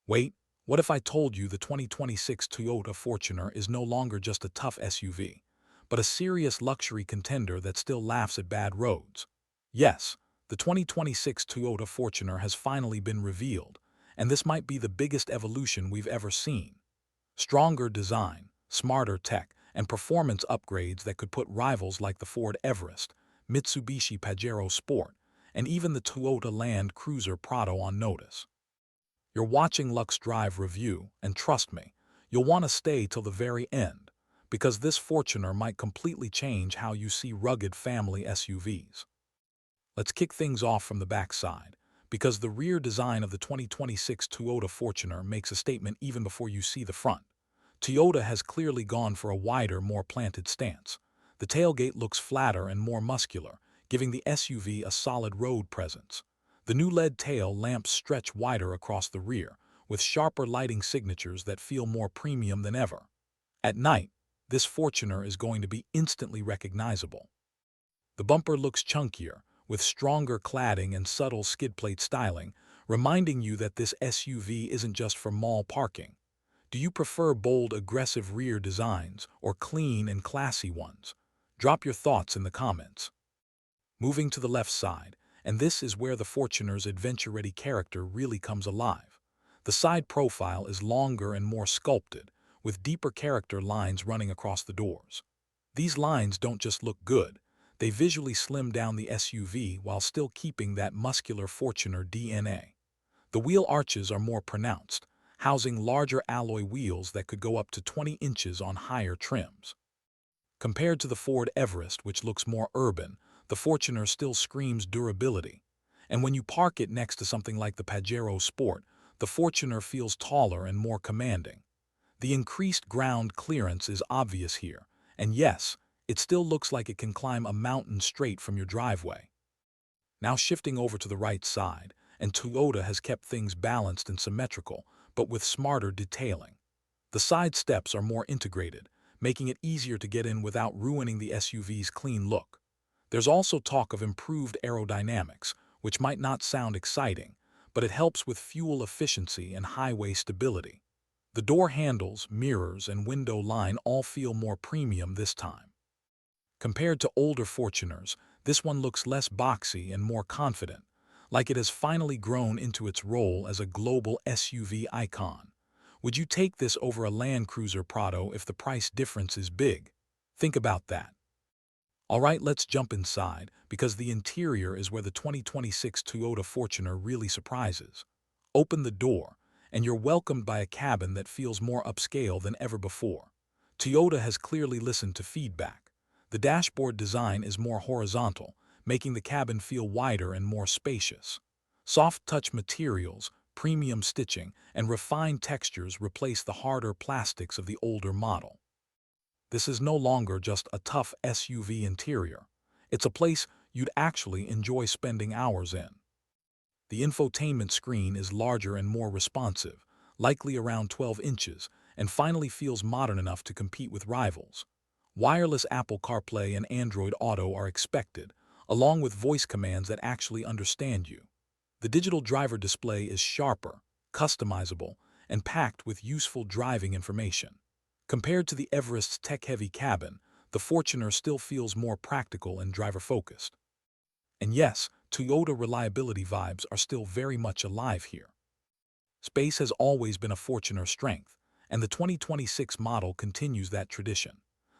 Wait, what if I told you the 2026 Toyota Fortuner is no longer just a tough SUV, but a serious luxury contender that still laughs at bad roads? Yes, the 2026 Toyota Fortuner has finally been revealed, and this might be the biggest evolution we've ever seen. Stronger design, smarter tech, and performance upgrades that could put rivals like the Ford Everest, Mitsubishi Pajero Sport, and even the Toyota Land Cruiser Prado on notice. You're watching Lux Drive Review, and trust me, you'll want to stay till the very end, because this Fortuner might completely change how you see rugged family SUVs. Let's kick things off from the backside, because the rear design of the 2026 Toyota Fortuner makes a statement even before you see the front. Toyota has clearly gone for a wider, more planted stance. The tailgate looks flatter and more muscular, giving the SUV a solid road presence. The new LED tail lamps stretch wider across the rear, with sharper lighting signatures that feel more premium than ever. At night, this Fortuner is going to be instantly recognizable. The bumper looks chunkier, with stronger cladding and subtle skid plate styling, reminding you that this SUV isn't just for mall parking. Do you prefer bold, aggressive rear designs or clean and classy ones? Drop your thoughts in the comments. Moving to the left side, and this is where the Fortuner's adventure-ready character really comes alive. The side profile is longer and more sculpted, with deeper character lines running across the doors. These lines don't just look good, they visually slim down the SUV while still keeping that muscular Fortuner DNA. The wheel arches are more pronounced, housing larger alloy wheels that could go up to 20 inches on higher trims. Compared to the Ford Everest, which looks more urban, the Fortuner still screams durability. And when you park it next to something like the Pajero Sport, the Fortuner feels taller and more commanding. The increased ground clearance is obvious here, and yes, it still looks like it can climb a mountain straight from your driveway. Now shifting over to the right side, and Toyota has kept things balanced and symmetrical, but with smarter detailing. The side steps are more integrated, making it easier to get in without ruining the SUV's clean look. There's also talk of improved aerodynamics, which might not sound exciting, but it helps with fuel efficiency and highway stability. The door handles, mirrors, and window line all feel more premium this time. Compared to older Fortuners, this one looks less boxy and more confident, like it has finally grown into its role as a global SUV icon. Would you take this over a Land Cruiser Prado if the price difference is big? Think about that. Alright, let's jump inside, because the interior is where the 2026 Toyota Fortuner really surprises. Open the door, and you're welcomed by a cabin that feels more upscale than ever before. Toyota has clearly listened to feedback. The dashboard design is more horizontal, making the cabin feel wider and more spacious. Soft touch materials, premium stitching, and refined textures replace the harder plastics of the older model. This is no longer just a tough SUV interior. It's a place you'd actually enjoy spending hours in. The infotainment screen is larger and more responsive, likely around 12 inches, and finally feels modern enough to compete with rivals. Wireless Apple CarPlay and Android Auto are expected, along with voice commands that actually understand you. The digital driver display is sharper, customizable, and packed with useful driving information. Compared to the Everest's tech-heavy cabin, the Fortuner still feels more practical and driver-focused. And yes, Toyota reliability vibes are still very much alive here. Space has always been a Fortuner strength, and the 2026 model continues that tradition.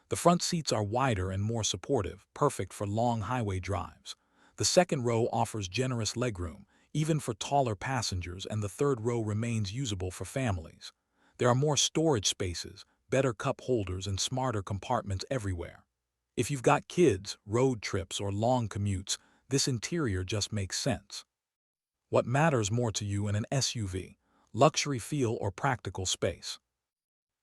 The front seats are wider and more supportive, perfect for long highway drives. The second row offers generous legroom, even for taller passengers, and the third row remains usable for families. There are more storage spaces, better cup holders, and smarter compartments everywhere. If you've got kids, road trips, or long commutes, this interior just makes sense. What matters more to you in an SUV? Luxury feel or practical space?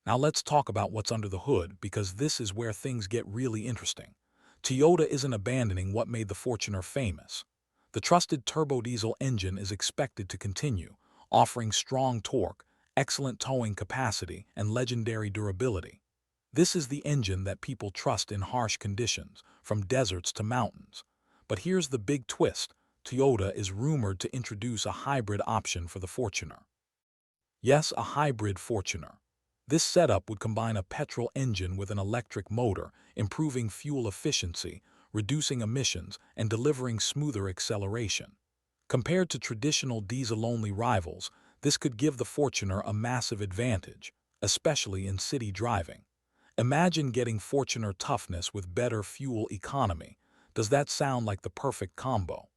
Now let's talk about what's under the hood, because this is where things get really interesting. Toyota isn't abandoning what made the Fortuner famous. The trusted turbo-diesel engine is expected to continue, offering strong torque, excellent towing capacity, and legendary durability. This is the engine that people trust in harsh conditions, from deserts to mountains. But here's the big twist. Toyota is rumored to introduce a hybrid option for the Fortuner. Yes, a hybrid Fortuner. This setup would combine a petrol engine with an electric motor, improving fuel efficiency, reducing emissions, and delivering smoother acceleration. Compared to traditional diesel-only rivals, this could give the Fortuner a massive advantage, especially in city driving. Imagine getting Fortuner toughness with better fuel economy. Does that sound like the perfect combo?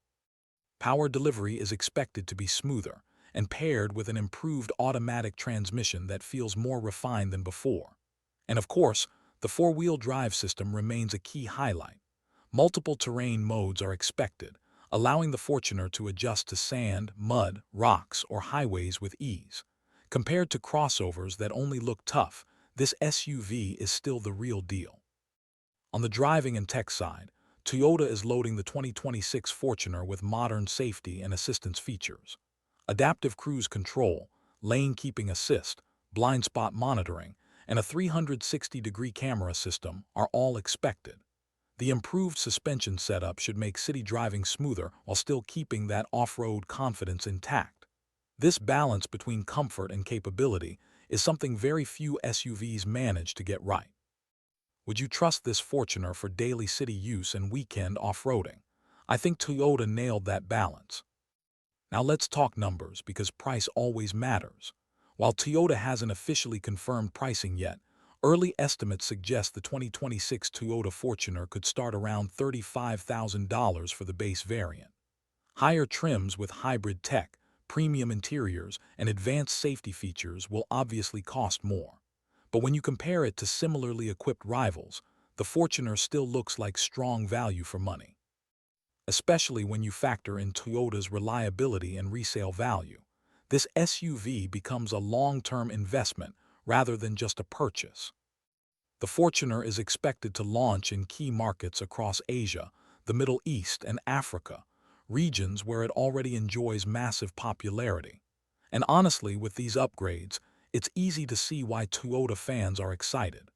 Power delivery is expected to be smoother and paired with an improved automatic transmission that feels more refined than before. And of course, the four-wheel drive system remains a key highlight. Multiple terrain modes are expected, allowing the Fortuner to adjust to sand, mud, rocks, or highways with ease. Compared to crossovers that only look tough, this SUV is still the real deal. On the driving and tech side, Toyota is loading the 2026 Fortuner with modern safety and assistance features. Adaptive cruise control, lane keeping assist, blind spot monitoring, and a 360-degree camera system are all expected. The improved suspension setup should make city driving smoother while still keeping that off-road confidence intact. This balance between comfort and capability is something very few SUVs manage to get right. Would you trust this Fortuner for daily city use and weekend off-roading? I think Toyota nailed that balance. Now let's talk numbers because price always matters. While Toyota hasn't officially confirmed pricing yet, early estimates suggest the 2026 Toyota Fortuner could start around $35,000 for the base variant. Higher trims with hybrid tech, premium interiors, and advanced safety features will obviously cost more. But when you compare it to similarly equipped rivals, the Fortuner still looks like strong value for money, especially when you factor in Toyota's reliability and resale value. This SUV becomes a long-term investment rather than just a purchase. The Fortuner is expected to launch in key markets across Asia, the Middle East, and Africa, regions where it already enjoys massive popularity. And honestly, with these upgrades, it's easy to see why Toyota fans are excited.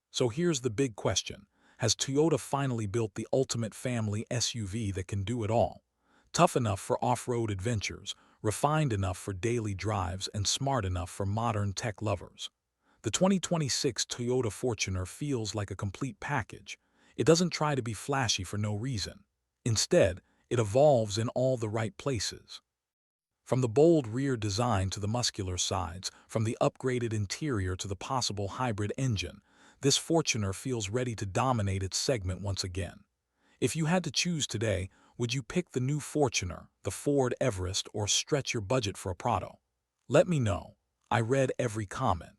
So here's the big question. Has Toyota finally built the ultimate family SUV that can do it all? Tough enough for off-road adventures, refined enough for daily drives, and smart enough for modern tech lovers. The 2026 Toyota Fortuner feels like a complete package. It doesn't try to be flashy for no reason. Instead, it evolves in all the right places. From the bold rear design to the muscular sides, from the upgraded interior to the possible hybrid engine, this Fortuner feels ready to dominate its segment once again. If you had to choose today, would you pick the new Fortuner, the Ford Everest, or stretch your budget for a Prado? Let me know. I read every comment.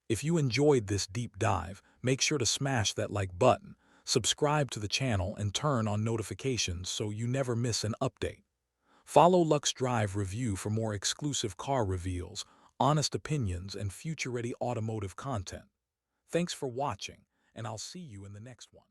If you enjoyed this deep dive, make sure to smash that like button, subscribe to the channel, and turn on notifications so you never miss an update. Follow Lux Drive Review for more exclusive car reveals, honest opinions, and future-ready automotive content. Thanks for watching, and I'll see you in the next one.